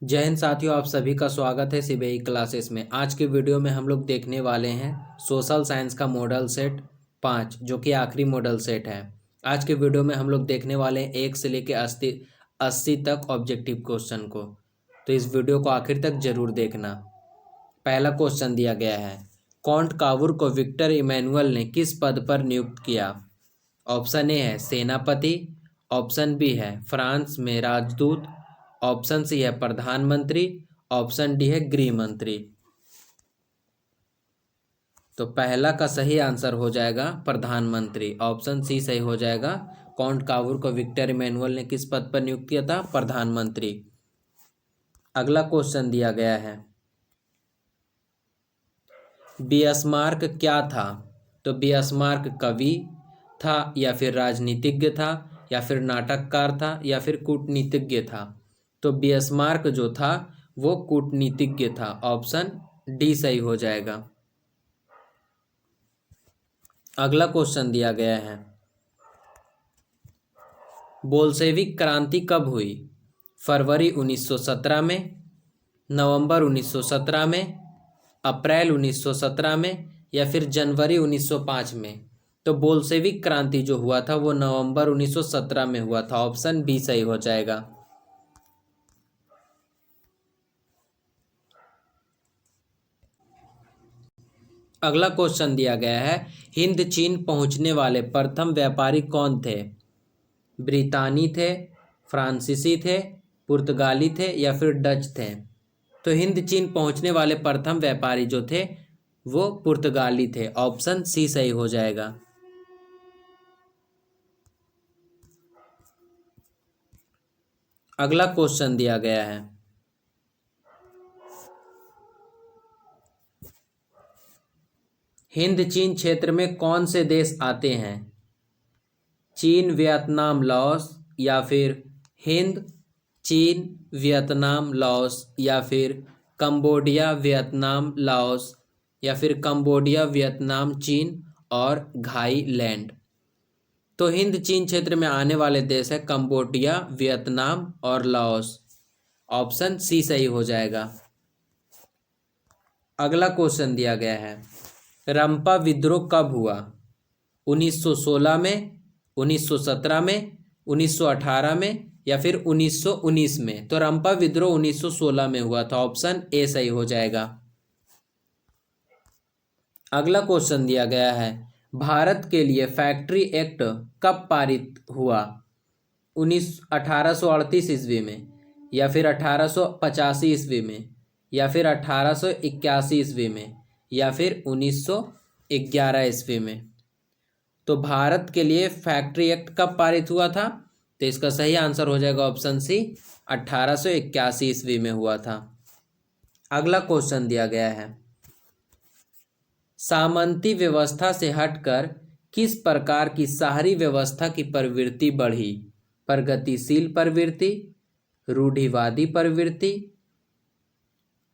जय हिंद साथियों, आप सभी का स्वागत है सीबीआई क्लासेस में। आज के वीडियो में हम लोग देखने वाले हैं सोशल साइंस का मॉडल सेट 5, जो कि आखिरी मॉडल सेट है। आज के वीडियो में हम लोग देखने वाले हैं 1 से लेकर 80 तक ऑब्जेक्टिव क्वेश्चन को, तो इस वीडियो को आखिर तक जरूर देखना। पहला क्वेश्चन दिया गया है, कॉन्ट कावूर को विक्टर इमैनुअल ने किस पद पर नियुक्त किया? ऑप्शन ए है सेनापति, ऑप्शन बी है फ्रांस में राजदूत, ऑप्शन सी है प्रधानमंत्री, ऑप्शन डी है गृह मंत्री। तो पहला का सही आंसर हो जाएगा प्रधानमंत्री, ऑप्शन सी सही हो जाएगा। कॉन्ट कावूर को विक्टर इमैनुअल ने किस पद पर नियुक्त किया था? प्रधानमंत्री। अगला क्वेश्चन दिया गया है, बिस्मार्क क्या था? तो बिस्मार्क कवि था, या फिर राजनीतिज्ञ था, या फिर नाटककार था, या फिर कूटनीतिज्ञ था? तो बिस्मार्क जो था वो कूटनीतिज्ञ था, ऑप्शन डी सही हो जाएगा। अगला क्वेश्चन दिया गया है, बोल्शेविक क्रांति कब हुई? फरवरी 1917 में, नवंबर 1917 में, अप्रैल 1917 में, या फिर जनवरी 1905 में? तो बोल्शेविक क्रांति जो हुआ था वो नवंबर 1917 में हुआ था, ऑप्शन बी सही हो जाएगा। अगला क्वेश्चन दिया गया है, हिंद चीन पहुंचने वाले प्रथम व्यापारी कौन थे? ब्रितानी थे, फ्रांसीसी थे, पुर्तगाली थे, या फिर डच थे? तो हिंद चीन पहुंचने वाले प्रथम व्यापारी जो थे वो पुर्तगाली थे, ऑप्शन सी सही हो जाएगा। अगला क्वेश्चन दिया गया है, हिंद चीन क्षेत्र में कौन से देश आते हैं? चीन, वियतनाम, लाओस, या फिर हिंद, चीन, वियतनाम, लाओस, या फिर कंबोडिया, वियतनाम, लाओस, या फिर कंबोडिया, वियतनाम, चीन और थाईलैंड? तो हिंद चीन क्षेत्र में आने वाले देश है कंबोडिया, वियतनाम और लाओस, ऑप्शन सी सही हो जाएगा। अगला क्वेश्चन दिया गया है, रंपा विद्रोह कब हुआ? 1916 में, 1917 में, 1918 में, या फिर 1919 में? तो रंपा विद्रोह 1916 में हुआ था, ऑप्शन ए सही हो जाएगा। अगला क्वेश्चन दिया गया है, भारत के लिए फैक्ट्री एक्ट कब पारित हुआ? 1838 ईस्वी में, या फिर 1885 ईस्वी में, या फिर 1881 ईस्वी में, या फिर 1911 ईस्वी में? तो भारत के लिए फैक्ट्री एक्ट कब पारित हुआ था? तो इसका सही आंसर हो जाएगा ऑप्शन सी, 1881 ईस्वी में हुआ था। अगला क्वेश्चन दिया गया है, सामंती व्यवस्था से हटकर किस प्रकार की शहरी व्यवस्था की प्रवृत्ति बढ़ी? प्रगतिशील प्रवृत्ति, रूढ़िवादी प्रवृत्ति,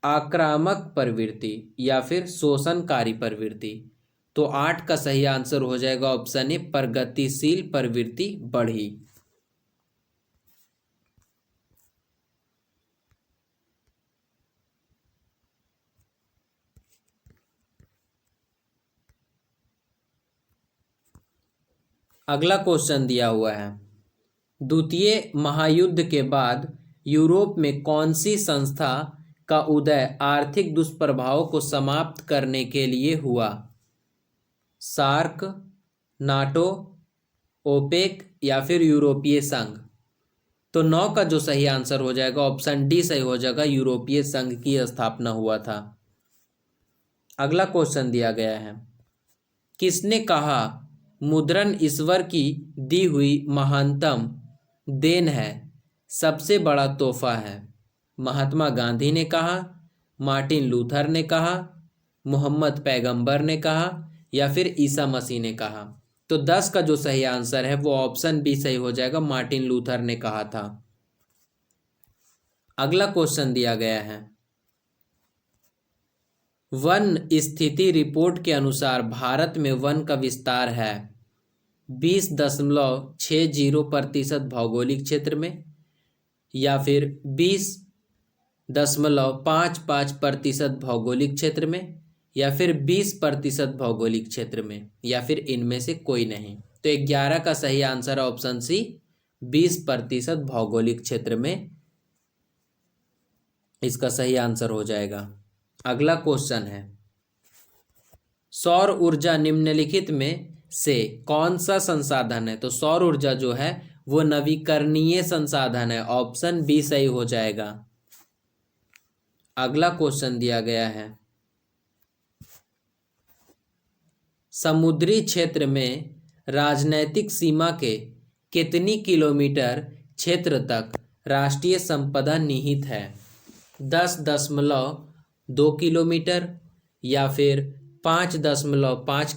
आक्रामक प्रवृत्ति, या फिर शोषणकारी प्रवृत्ति? तो 8 का सही आंसर हो जाएगा ऑप्शन ए, प्रगतिशील प्रवृत्ति बढ़ी। अगला क्वेश्चन दिया हुआ है, द्वितीय महायुद्ध के बाद यूरोप में कौन सी संस्था का उदय आर्थिक दुष्प्रभावों को समाप्त करने के लिए हुआ? सार्क, नाटो, ओपेक, या फिर यूरोपीय संघ? तो 9 का जो सही आंसर हो जाएगा ऑप्शन डी सही हो जाएगा, यूरोपीय संघ की स्थापना हुआ था। अगला क्वेश्चन दिया गया है, किसने कहा मुद्रण ईश्वर की दी हुई महानतम देन है, सबसे बड़ा तोहफा है? महात्मा गांधी ने कहा, मार्टिन लूथर ने कहा, मोहम्मद पैगंबर ने कहा, या फिर ईसा मसीह ने कहा? तो 10 का जो सही आंसर है वो ऑप्शन बी सही हो जाएगा, मार्टिन लूथर ने कहा था। अगला क्वेश्चन दिया गया है, वन स्थिति रिपोर्ट के अनुसार भारत में वन का विस्तार है 20.60% भौगोलिक क्षेत्र में, या फिर 0.55% भौगोलिक क्षेत्र में, या फिर 20% भौगोलिक क्षेत्र में, या फिर इनमें से कोई नहीं। तो 11 का सही आंसर है ऑप्शन सी, 20% भौगोलिक क्षेत्र में इसका सही आंसर हो जाएगा। अगला क्वेश्चन है, सौर ऊर्जा निम्नलिखित में से कौन सा संसाधन है? तो सौर ऊर्जा जो है वो नवीकरणीय संसाधन है, ऑप्शन बी सही हो जाएगा। अगला क्वेश्चन दिया गया है, समुद्री क्षेत्र में राजनैतिक सीमा के कितनी किलोमीटर क्षेत्र तक राष्ट्रीय संपदा निहित है? 10.2 किलोमीटर, या फिर 15.5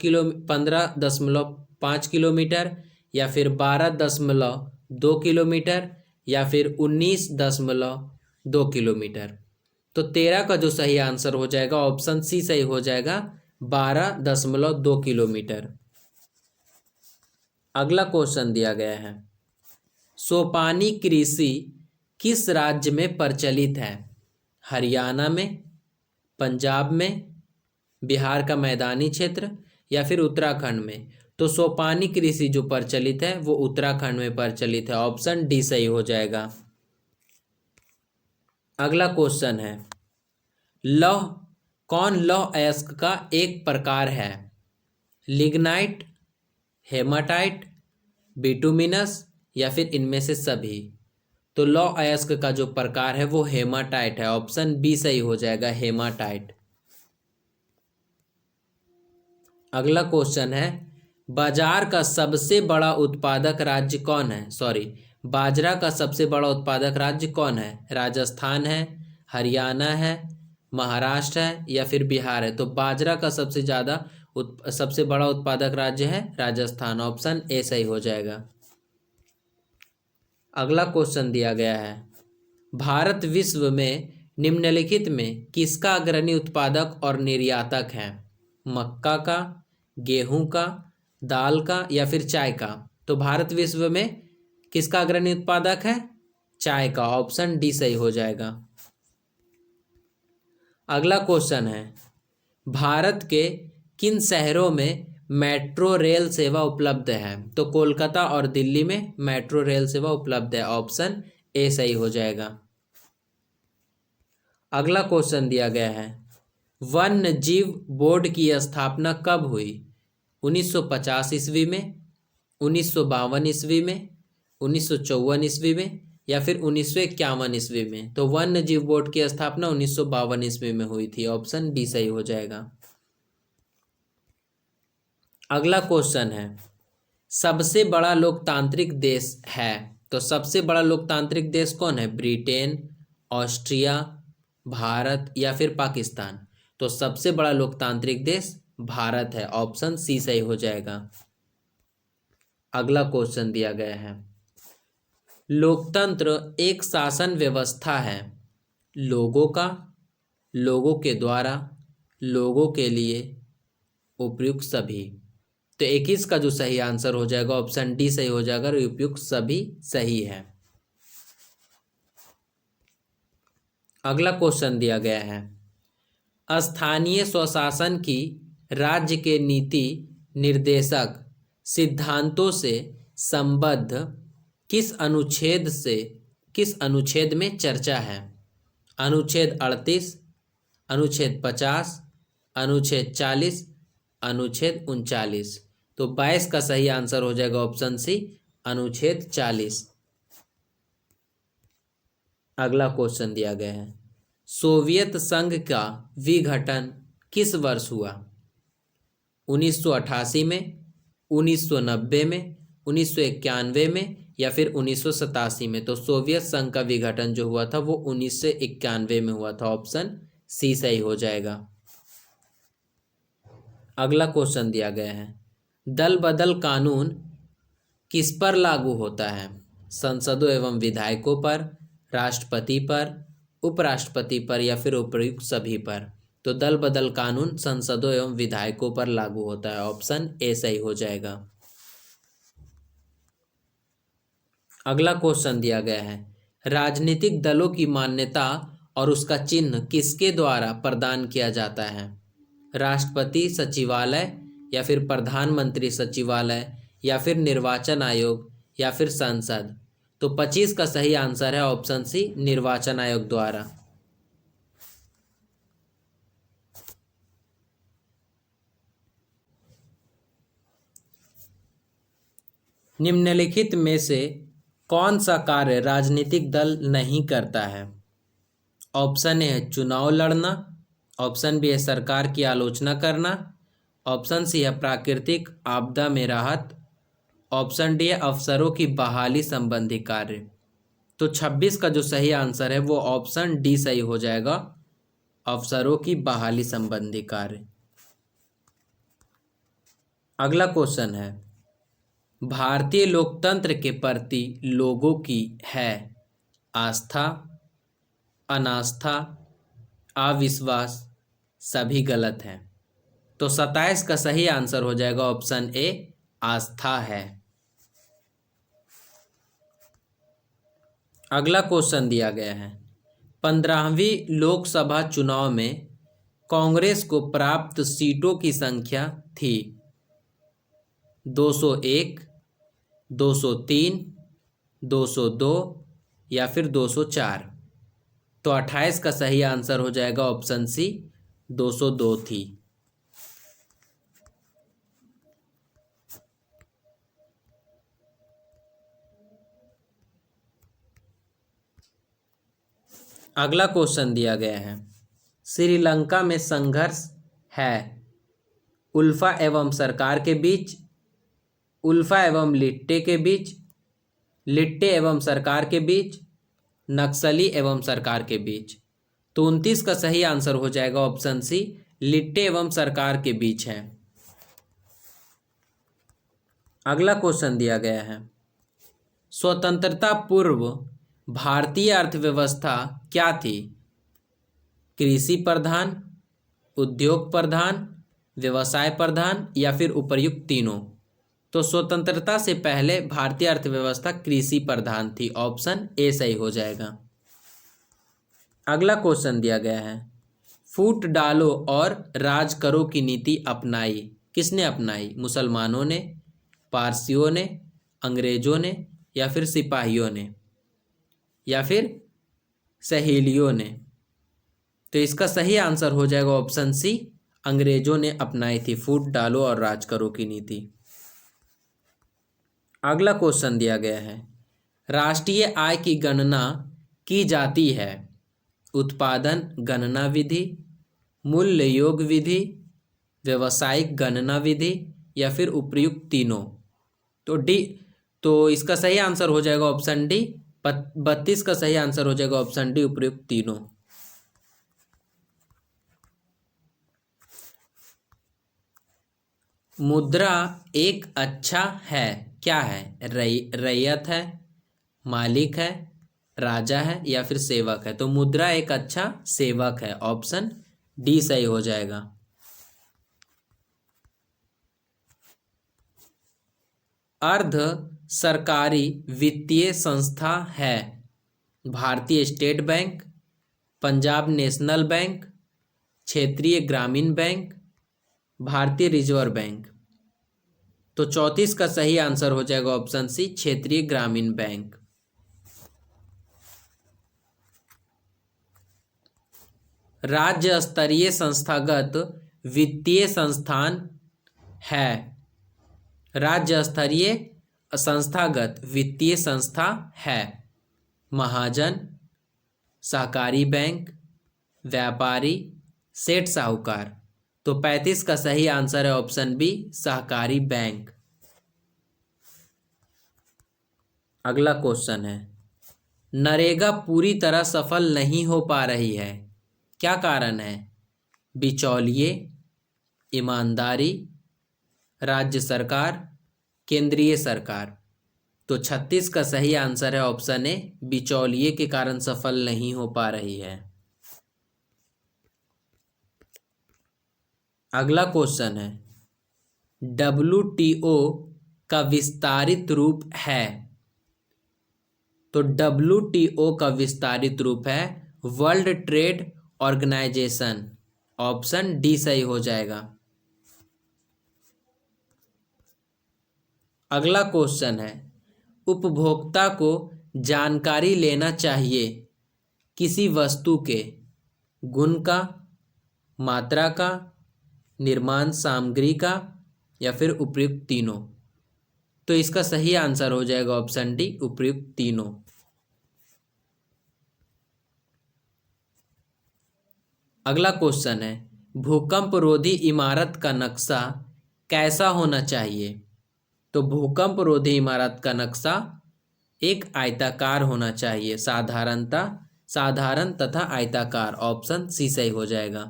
किलोमीटर, या फिर 12.2 किलोमीटर, या फिर 19.2 किलोमीटर। तो 13 का जो सही आंसर हो जाएगा ऑप्शन सी सही हो जाएगा, 12.2 किलोमीटर। अगला क्वेश्चन दिया गया है, सोपानी कृषि किस राज्य में प्रचलित है? हरियाणा में, पंजाब में, बिहार का मैदानी क्षेत्र, या फिर उत्तराखंड में? तो सोपानी कृषि जो प्रचलित है वो उत्तराखंड में प्रचलित है, ऑप्शन डी सही हो जाएगा। अगला क्वेश्चन है, कौन लौह अयस्क का एक प्रकार है? लिग्नाइट, हेमाटाइट, बिटुमिनस, या फिर इनमें से सभी? तो लौह अयस्क का जो प्रकार है वो हेमाटाइट है, ऑप्शन बी सही हो जाएगा, हेमाटाइट। अगला क्वेश्चन है, बाजार का सबसे बड़ा उत्पादक राज्य कौन है? बाजरा का सबसे बड़ा उत्पादक राज्य कौन है? राजस्थान है, हरियाणा है, महाराष्ट्र है, या फिर बिहार है? तो बाजरा का सबसे बड़ा उत्पादक राज्य है राजस्थान, ऑप्शन ए सही हो जाएगा। अगला क्वेश्चन दिया गया है, भारत विश्व में निम्नलिखित में किसका अग्रणी उत्पादक और निर्यातक है? मक्का का, गेहूं का, दाल का, या फिर चाय का? तो भारत विश्व में किसका अग्रणी उत्पादक है? चाय का, ऑप्शन डी सही हो जाएगा। अगला क्वेश्चन है, भारत के किन शहरों में मेट्रो रेल सेवा उपलब्ध है? तो कोलकाता और दिल्ली में मेट्रो रेल सेवा उपलब्ध है, ऑप्शन ए सही हो जाएगा। अगला क्वेश्चन दिया गया है, वन्य जीव बोर्ड की स्थापना कब हुई? 1950 ईस्वी में, 1952 ईस्वी में, 1954 ईस्वी में, या फिर 1951 ईस्वी में? तो वन्य जीव बोर्ड की स्थापना 1952 ईस्वी में हुई थी, ऑप्शन डी सही हो जाएगा। अगला क्वेश्चन है, सबसे बड़ा लोकतांत्रिक देश है? तो सबसे बड़ा लोकतांत्रिक देश कौन है? ब्रिटेन, ऑस्ट्रिया, भारत, या फिर पाकिस्तान? तो सबसे बड़ा लोकतांत्रिक देश भारत है, ऑप्शन सी सही हो जाएगा। अगला क्वेश्चन दिया गया है, लोकतंत्र एक शासन व्यवस्था है लोगों का, लोगों के द्वारा, लोगों के लिए, उपयुक्त सभी? तो 21 का जो सही आंसर हो जाएगा ऑप्शन डी सही हो जाएगा, उपयुक्त सभी सही है। अगला क्वेश्चन दिया गया है, स्थानीय स्वशासन की राज्य के नीति निर्देशक सिद्धांतों से संबद्ध किस अनुच्छेद में चर्चा है? अनुच्छेद 38, अनुच्छेद 50, अनुच्छेद 40, अनुच्छेद 39? तो 22 का सही आंसर हो जाएगा ऑप्शन सी, अनुच्छेद 40। अगला क्वेश्चन दिया गया है, सोवियत संघ का विघटन किस वर्ष हुआ? 1988 में, 1990 में, 1991 में, या फिर 1987 में? तो सोवियत संघ का विघटन जो हुआ था वो 1991 में हुआ था, ऑप्शन सी सही हो जाएगा। अगला क्वेश्चन दिया गया है, दल बदल कानून किस पर लागू होता है? संसदों एवं विधायकों पर, राष्ट्रपति पर, उपराष्ट्रपति पर, या फिर उपयुक्त सभी पर? तो दल बदल कानून संसदों एवं विधायकों पर लागू होता है, ऑप्शन ए सही हो जाएगा। अगला क्वेश्चन दिया गया है, राजनीतिक दलों की मान्यता और उसका चिन्ह किसके द्वारा प्रदान किया जाता है? राष्ट्रपति सचिवालय, या फिर प्रधानमंत्री सचिवालय, या फिर निर्वाचन आयोग, या फिर संसद? तो 25 का सही आंसर है ऑप्शन सी, निर्वाचन आयोग द्वारा। निम्नलिखित में से कौन सा कार्य राजनीतिक दल नहीं करता है? ऑप्शन ए है चुनाव लड़ना, ऑप्शन बी है सरकार की आलोचना करना, ऑप्शन सी है प्राकृतिक आपदा में राहत, ऑप्शन डी है अफसरों की बहाली संबंधी कार्य। तो 26 का जो सही आंसर है वो ऑप्शन डी सही हो जाएगा, अफसरों की बहाली संबंधी कार्य। अगला क्वेश्चन है, भारतीय लोकतंत्र के प्रति लोगों की है आस्था, अनास्था, अविश्वास, सभी गलत हैं। तो 27 का सही आंसर हो जाएगा ऑप्शन ए, आस्था है। अगला क्वेश्चन दिया गया है, 15वीं लोकसभा चुनाव में कांग्रेस को प्राप्त सीटों की संख्या थी 201, 203, 202 या फिर 204? तो 28 का सही आंसर हो जाएगा ऑप्शन सी, 202 थी। अगला क्वेश्चन दिया गया है, श्रीलंका में संघर्ष है उल्फा एवं सरकार के बीच, उल्फा एवं लिट्टे के बीच, लिट्टे एवं सरकार के बीच, नक्सली एवं सरकार के बीच? तो 29 का सही आंसर हो जाएगा ऑप्शन सी, लिट्टे एवं सरकार के बीच है। अगला क्वेश्चन दिया गया है, स्वतंत्रता पूर्व भारतीय अर्थव्यवस्था क्या थी? कृषि प्रधान, उद्योग प्रधान, व्यवसाय प्रधान, या फिर उपर्युक्त तीनों? तो स्वतंत्रता से पहले भारतीय अर्थव्यवस्था कृषि प्रधान थी, ऑप्शन ए सही हो जाएगा। अगला क्वेश्चन दिया गया है, फूट डालो और राज करो की नीति अपनाई किसने अपनाई? मुसलमानों ने, पारसियों ने, अंग्रेजों ने, या फिर सिपाहियों ने, या फिर सहेलियों ने? तो इसका सही आंसर हो जाएगा ऑप्शन सी, अंग्रेजों ने अपनाई थी फूट डालो और राज करो की नीति। अगला क्वेश्चन दिया गया है, राष्ट्रीय आय की गणना की जाती है उत्पादन गणना विधि, मूल्य योग विधि, व्यवसायिक गणना विधि, या फिर उपर्युक्त तीनों? तो इसका सही आंसर हो जाएगा ऑप्शन डी, 32 का सही आंसर हो जाएगा ऑप्शन डी, उपर्युक्त तीनों। मुद्रा एक अच्छा है, क्या है? रैयत है, मालिक है, राजा है, या फिर सेवक है? तो मुद्रा एक अच्छा सेवक है, ऑप्शन डी सही हो जाएगा। अर्ध सरकारी वित्तीय संस्था है भारतीय state bank, Punjab national bank, क्षेत्रीय ग्रामीण बैंक, भारतीय रिजर्व बैंक? तो 34 का सही आंसर हो जाएगा ऑप्शन सी, क्षेत्रीय ग्रामीण बैंक। राज्य स्तरीय संस्थागत वित्तीय संस्थान है राज्य स्तरीय संस्थागत वित्तीय संस्था है महाजन, सहकारी बैंक, व्यापारी, सेठ साहूकार? तो 35 का सही आंसर है ऑप्शन बी, सहकारी बैंक। अगला क्वेश्चन है, नरेगा पूरी तरह सफल नहीं हो पा रही है, क्या कारण है? बिचौलिए, ईमानदारी, राज्य सरकार, केंद्रीय सरकार? तो 36 का सही आंसर है ऑप्शन ए, बिचौलिए के कारण सफल नहीं हो पा रही है। अगला क्वेश्चन है, WTO का विस्तारित रूप है? तो WTO का विस्तारित रूप है World Trade Organization. Option D सही हो जाएगा। अगला क्वेश्चन है, उपभोक्ता को जानकारी लेना चाहिए किसी वस्तु के गुण का, मात्रा का, निर्माण सामग्री का या फिर उपयुक्त तीनों। तो इसका सही आंसर हो जाएगा ऑप्शन डी, उपयुक्त तीनों। अगला क्वेश्चन है, भूकंप रोधी इमारत का नक्शा कैसा होना चाहिए। तो भूकंप रोधी इमारत का नक्शा एक आयताकार होना चाहिए, साधारण तथा आयताकार। ऑप्शन सी सही हो जाएगा।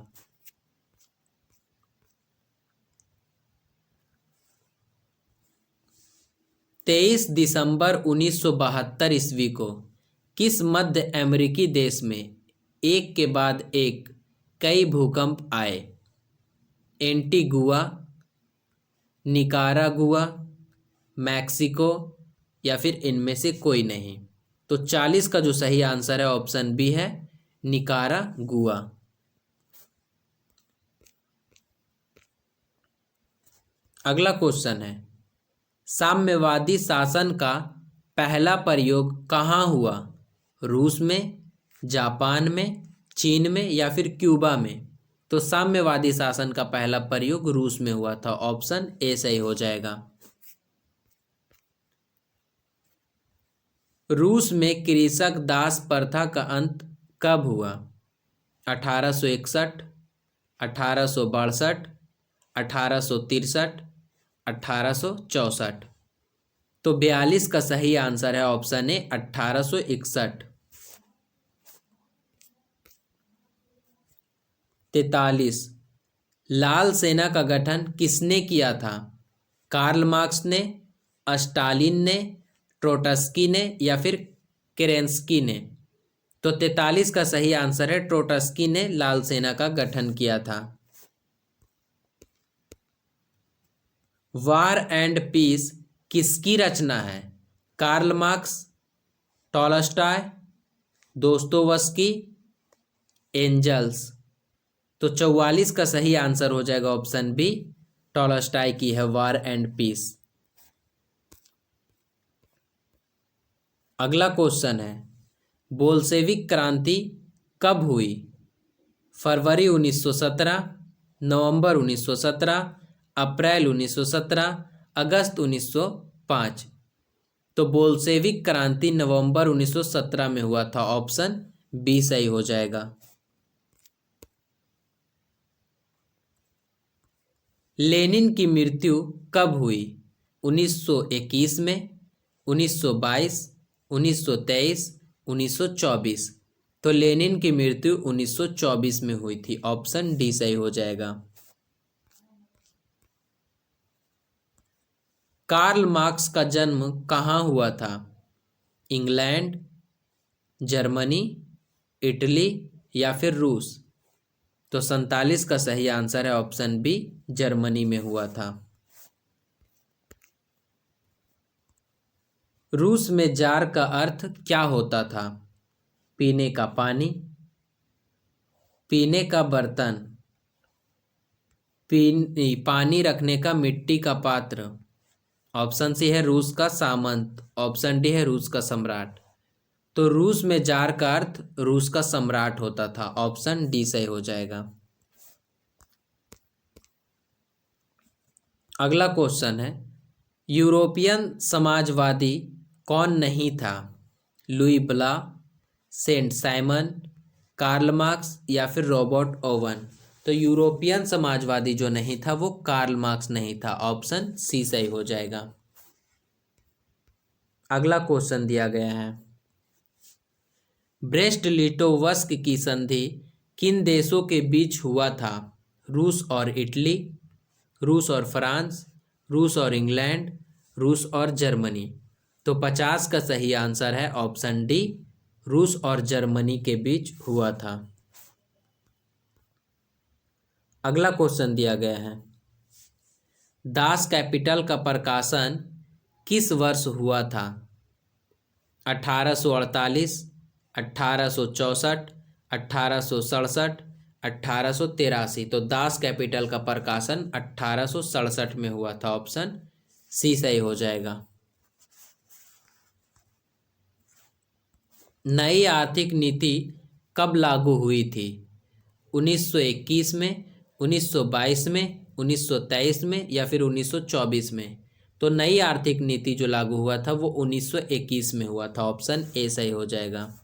तेईस दिसंबर 1972 ईस्वी को किस मध्य अमेरिकी देश में एक के बाद एक कई भूकंप आए। एंटीगुआ, निकारागुआ, मैक्सिको या फिर इनमें से कोई नहीं। तो 40 का जो सही आंसर है ऑप्शन बी है, निकारागुआ। अगला क्वेश्चन है, साम्यवादी शासन का पहला प्रयोग कहाँ हुआ। रूस में, जापान में, चीन में या फिर क्यूबा में। तो साम्यवादी शासन का पहला प्रयोग रूस में हुआ था। ऑप्शन ए सही हो जाएगा। रूस में कृषक दास प्रथा का अंत कब हुआ। 1861, 1862, 1863, 1864। तो 42 का सही आंसर है ऑप्शन ए, 1861। 43, लाल सेना का गठन किसने किया था। कार्ल मार्क्स ने, स्टालिन ने, ट्रोट्स्की ने या फिर केरेंस्की ने। तो 43 का सही आंसर है, ट्रोट्स्की ने लाल सेना का गठन किया था। वार एंड पीस किसकी रचना है। Karl Marx, Tolstoy, Dostoevsky, Engels. तो 44 का सही आंसर हो जाएगा ऑप्शन बी, टॉलस्टॉय की है वार एंड पीस। अगला क्वेश्चन है, बोल्शेविक क्रांति कब हुई। फरवरी 1917, नवंबर 1917, अप्रैल 1917, अगस्त 1905। तो बोल्शेविक क्रांति नवंबर 1917 में हुआ था। ऑप्शन बी सही हो जाएगा। लेनिन की मृत्यु कब हुई। 1921 में, 1922, 1923, 1924। तो लेनिन की मृत्यु 1924 में हुई थी। ऑप्शन डी सही हो जाएगा। कार्ल मार्क्स का जन्म कहाँ हुआ था। इंग्लैंड, जर्मनी, इटली या फिर रूस। तो 47 का सही आंसर है ऑप्शन बी, जर्मनी में हुआ था। रूस में जार का अर्थ क्या होता था। पीने का पानी, पीने का बर्तन, पानी रखने का मिट्टी का पात्र। ऑप्शन सी है रूस का सामंत। ऑप्शन डी है रूस का सम्राट। तो रूस में जार का अर्थ रूस का सम्राट होता था। ऑप्शन डी सही हो जाएगा। अगला क्वेश्चन है, यूरोपियन समाजवादी कौन नहीं था। लुई ब्ला, सेंट साइमन, कार्ल मार्क्स या फिर रॉबर्ट ओवन। तो यूरोपियन समाजवादी जो नहीं था वो कार्ल मार्क्स नहीं था। ऑप्शन सी सही हो जाएगा। अगला क्वेश्चन दिया गया है, ब्रेस्ट लिटोवस्क की संधि किन देशों के बीच हुआ था। रूस और इटली, रूस और फ्रांस, रूस और इंग्लैंड, रूस और जर्मनी। तो 50 का सही आंसर है ऑप्शन डी, रूस और जर्मनी के बीच हुआ था। अगला क्वेश्चन दिया गया है, दास कैपिटल का प्रकाशन किस वर्ष हुआ था। 1848, 1864, 1867, 1883। तो दास कैपिटल का प्रकाशन 1867 में हुआ था। ऑप्शन सी सही हो जाएगा। नई आर्थिक नीति कब लागू हुई थी? 1921 में, 1922 में, 1923 में या फिर 1924 में? तो नई आर्थिक नीति जो लागू हुआ था वो 1921 में हुआ था। ऑप्शन ए सही हो जाएगा।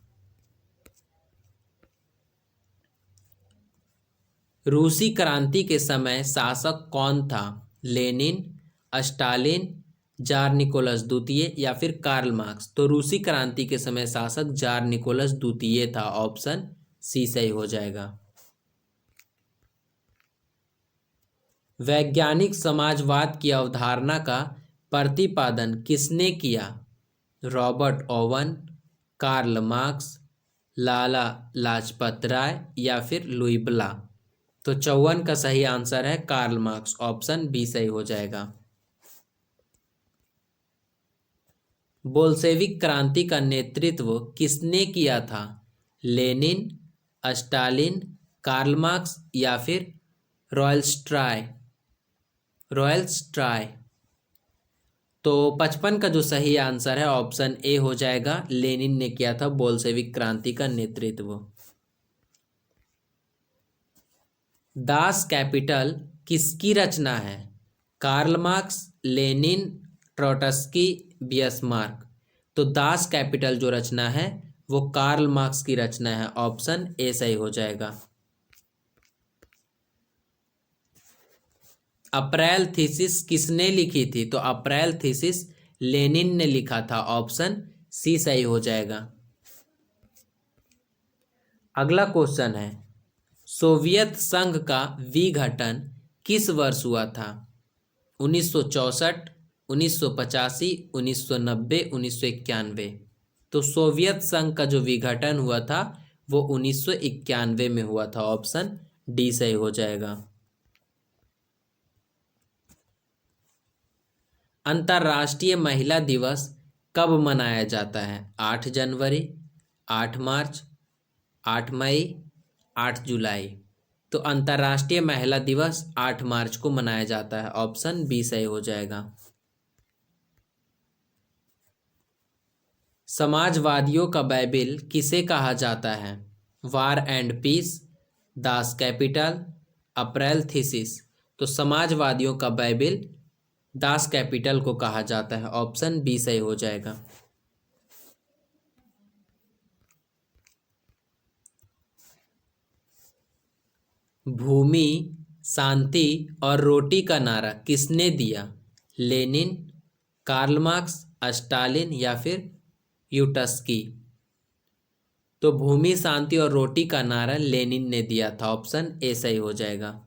रूसी क्रांति के समय शासक कौन था? लेनिन, स्टालिन, जार निकोलस द्वितीय या फिर कार्ल मार्क्स? तो रूसी क्रांति के समय शासक जार निकोलस द्वितीय था। ऑप्शन सी सही हो जाएगा। वैज्ञानिक समाजवाद की अवधारणा का प्रतिपादन किसने किया? Robert oven, Karl Marx, Lala Lajpat Rai या फिर लुई ब्ला? तो 54 का सही आंसर है कार्ल मार्क्स। ऑप्शन बी सही हो जाएगा। बोल्शेविक क्रांति का नेतृत्व किसने किया था? लेनिन, स्टालिन, कार्ल मार्क्स या फिर रॉयलस्ट्राय? तो 55 का जो सही आंसर है ऑप्शन ए हो जाएगा। लेनिन ने किया था बोल्शेविक क्रांति का नेतृत्व। दास कैपिटल किसकी रचना है? Karl Marx, Lenin, Trotsky, Bismarck? तो दास कैपिटल जो रचना है वो कार्ल मार्क्स की रचना है। ऑप्शन ए सही हो जाएगा। अप्रैल थीसिस किसने लिखी थी? तो अप्रैल थीसिस लेनिन ने लिखा था। ऑप्शन सी सही हो जाएगा। अगला क्वेश्चन है, सोवियत संघ का विघटन किस वर्ष हुआ था? 1964, 1985, 1990, 1991? तो सोवियत संघ का जो विघटन हुआ था वो 1991 में हुआ था। ऑप्शन डी सही हो जाएगा। अंतर्राष्ट्रीय महिला दिवस कब मनाया जाता है? 8 जनवरी, 8 मार्च, 8 मई, 8 जुलाई? तो अंतर्राष्ट्रीय महिला दिवस 8 मार्च को मनाया जाता है। ऑप्शन बी सही हो जाएगा। समाजवादियों का बाइबिल किसे कहा जाता है? War and Peace, Das Kapital, April Thesis? तो समाजवादियों का बाइबिल दास कैपिटल को कहा जाता है। ऑप्शन बी सही हो जाएगा। भूमि, शांति और रोटी का नारा किसने दिया? लेनिन, कार्ल मार्क्स, स्टालिन या फिर यूटस्की? तो भूमि, शांति और रोटी का नारा लेनिन ने दिया था। ऑप्शन ए सही हो जाएगा।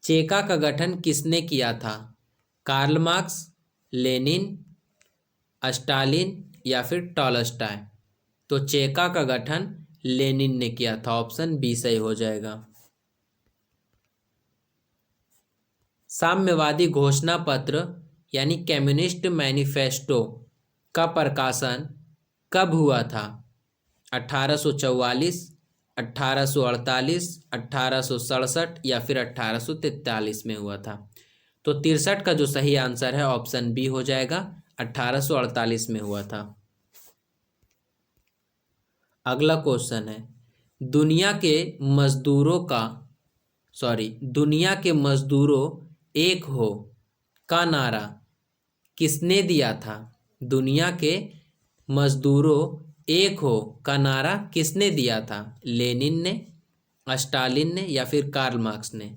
चेका का गठन किसने किया था? कार्ल मार्क्स, लेनिन, स्टालिन या फिर टॉलस्टॉय? तो चेका का गठन लेनिन ने किया था। ऑप्शन बी सही हो जाएगा। साम्यवादी घोषणा पत्र यानी कम्युनिस्ट मैनिफेस्टो का प्रकाशन कब हुआ था? 1844, 1848, 1867 या फिर 1843 में हुआ था? तो 63 का जो सही आंसर है ऑप्शन बी हो जाएगा। 1848 में हुआ था। अगला क्वेश्चन है, दुनिया के मजदूरों एक हो का नारा किसने दिया था? दुनिया के मजदूरों एक हो का नारा किसने दिया था? लेनिन ने, स्टालिन ने या फिर कार्ल मार्क्स ने?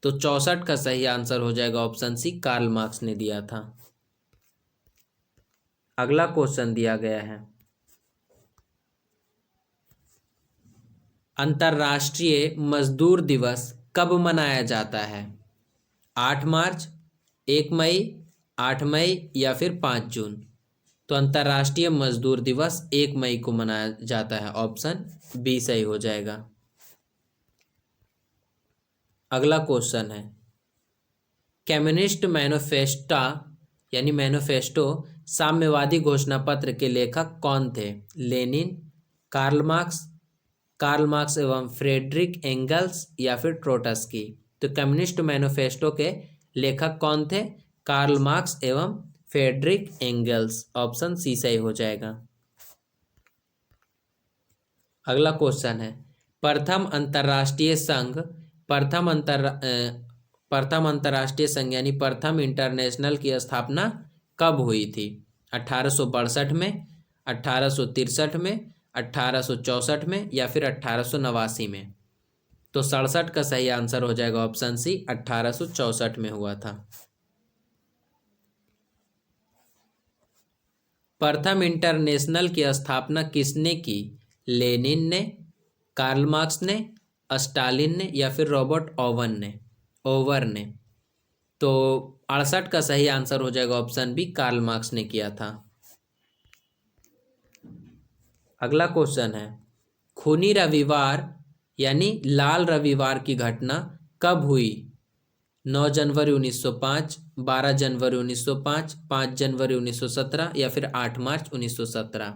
तो 64 का सही आंसर हो जाएगा ऑप्शन सी, कार्ल मार्क्स ने दिया था। अगला क्वेश्चन दिया गया है, अंतर्राष्ट्रीय मजदूर दिवस कब मनाया जाता है? 8 मार्च, 1 मई, 8 मई या फिर 5 जून? तो अंतर्राष्ट्रीय मजदूर दिवस 1 मई को मनाया जाता है। ऑप्शन बी सही हो जाएगा। अगला क्वेश्चन है, कम्युनिस्ट मैनिफेस्टो साम्यवादी घोषणा पत्र के लेखक कौन थे? लेनिन, कार्ल मार्क्स एवं फ्रेडरिक एंगल्स या फिर ट्रोट्स्की। तो कम्युनिस्ट मैनिफेस्टो के लेखक कौन थे? कार्ल मार्क्स एवं फ्रेडरिक एंगल्स। ऑप्शन सी सही हो जाएगा। अगला क्वेश्चन है प्रथम अंतर्राष्ट्रीय संघ प्रथम अंतर्राष्ट्रीय संघ यानी प्रथम इंटरनेशनल की स्थापना कब हुई थी? 1862 में, 1863 में, 1864 में या फिर 1889 में? तो 67 का सही आंसर हो जाएगा ऑप्शन सी, 1864 में हुआ था। प्रथम इंटरनेशनल की स्थापना किसने की? लेनिन ने, कार्ल मार्क्स ने, स्टालिन ने या फिर रॉबर्ट ओवर ने? तो 68 का सही आंसर हो जाएगा ऑप्शन बी, कार्ल मार्क्स ने किया था। अगला क्वेश्चन है खूनी रविवार यानी लाल रविवार की घटना कब हुई? 9 जनवरी 1905, 12 जनवरी 1905, 5 जनवरी 1917 या फिर 8 मार्च 1917?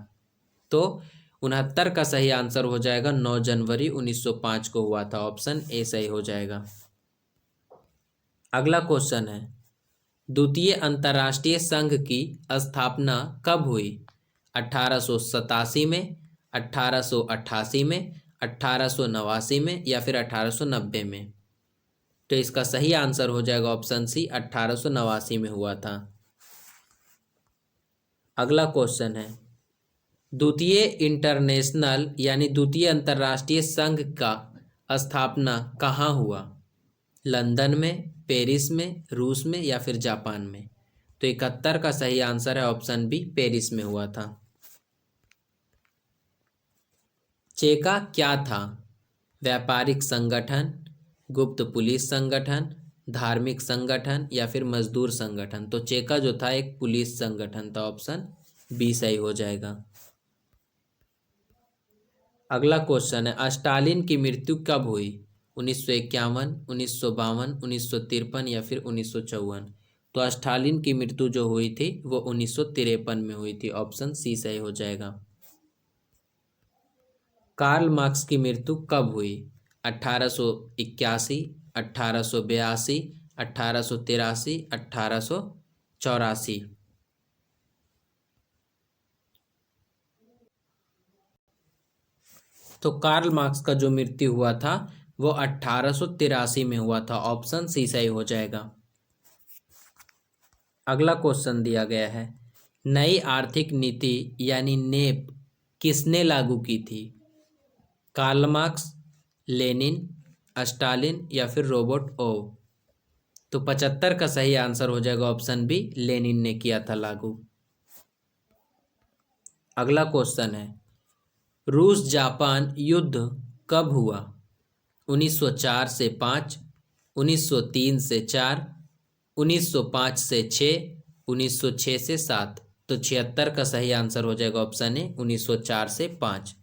तो 69 का सही आंसर हो जाएगा 9 जनवरी 1905 को हुआ था। ऑप्शन ए सही हो जाएगा। अगला क्वेश्चन है द्वितीय अंतर्राष्ट्रीय संघ की स्थापना कब हुई? 1887 में, 1888 में, 1889 में या फिर 1890 में? तो इसका सही आंसर हो जाएगा ऑप्शन सी, 1889 में हुआ था। अगला क्वेश्चन है द्वितीय इंटरनेशनल यानी द्वितीय अंतर्राष्ट्रीय संघ का स्थापना कहाँ हुआ? लंदन में, पेरिस में, रूस में या फिर जापान में? तो 71 का सही आंसर है ऑप्शन बी, पेरिस में हुआ था। चेका क्या था? व्यापारिक संगठन, गुप्त पुलिस संगठन, धार्मिक संगठन या फिर मजदूर संगठन? तो चेका जो था एक पुलिस संगठन था। ऑप्शन बी सही हो जाएगा। अगला क्वेश्चन है स्टालिन की मृत्यु कब हुई? 1951, 1952, 1953 या फिर 1954? तो स्टालिन की मृत्यु जो हुई थी वो 1953 में हुई थी। ऑप्शन सी सही हो जाएगा। कार्ल मार्क्स की मृत्यु कब हुई? 1881, 1882, 1883, 1884? तो कार्ल मार्क्स का जो मृत्यु हुआ था वो 1883 में हुआ था। ऑप्शन सी सही हो जाएगा। अगला क्वेश्चन दिया गया है नई आर्थिक नीति यानी नेप किसने लागू की थी? कार्ल मार्क्स, लेनिन, स्टालिन या फिर रॉबर्ट ओव? तो 75 का सही आंसर हो जाएगा ऑप्शन बी, लेनिन ने किया था लागू। अगला क्वेश्चन है रूस जापान युद्ध कब हुआ? 1904 से 5, 1903 से 4, 1905 से 6, 1906 से 7? तो 76 का सही आंसर हो जाएगा ऑप्शन ए, 1904 से 5।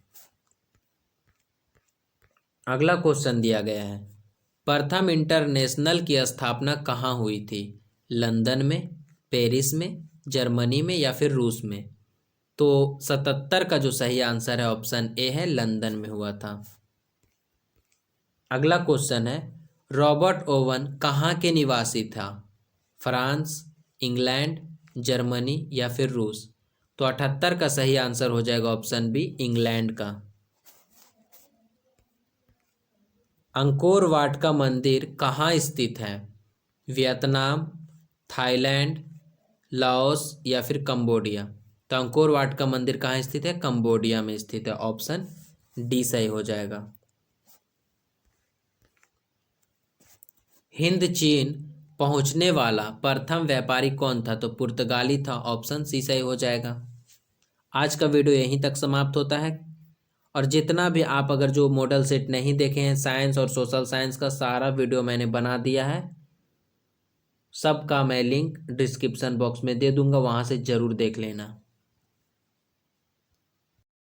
अगला क्वेश्चन दिया गया है प्रथम इंटरनेशनल की स्थापना कहाँ हुई थी? लंदन में, पेरिस में, जर्मनी में या फिर रूस में? तो 77 का जो सही आंसर है ऑप्शन ए है, लंदन में हुआ था। अगला क्वेश्चन है रॉबर्ट ओवन कहाँ के निवासी था? फ्रांस, इंग्लैंड, जर्मनी या फिर रूस? तो 78 का सही आंसर हो जाएगा ऑप्शन बी, इंग्लैंड का। अंकोर वाट का मंदिर कहाँ स्थित है? वियतनाम, थाईलैंड, लाओस या फिर कंबोडिया? तो अंकोर वाट का मंदिर कहाँ स्थित है? कंबोडिया में स्थित है। ऑप्शन डी सही हो जाएगा। हिंद चीन पहुंचने वाला प्रथम व्यापारी कौन था? तो पुर्तगाली था। ऑप्शन सी सही हो जाएगा। आज का वीडियो यहीं तक समाप्त होता है। और जितना भी आप अगर जो मॉडल सेट नहीं देखे हैं साइंस और सोशल साइंस का, सारा वीडियो मैंने बना दिया है। सबका मैं लिंक डिस्क्रिप्शन बॉक्स में दे दूंगा, वहाँ से ज़रूर देख लेना।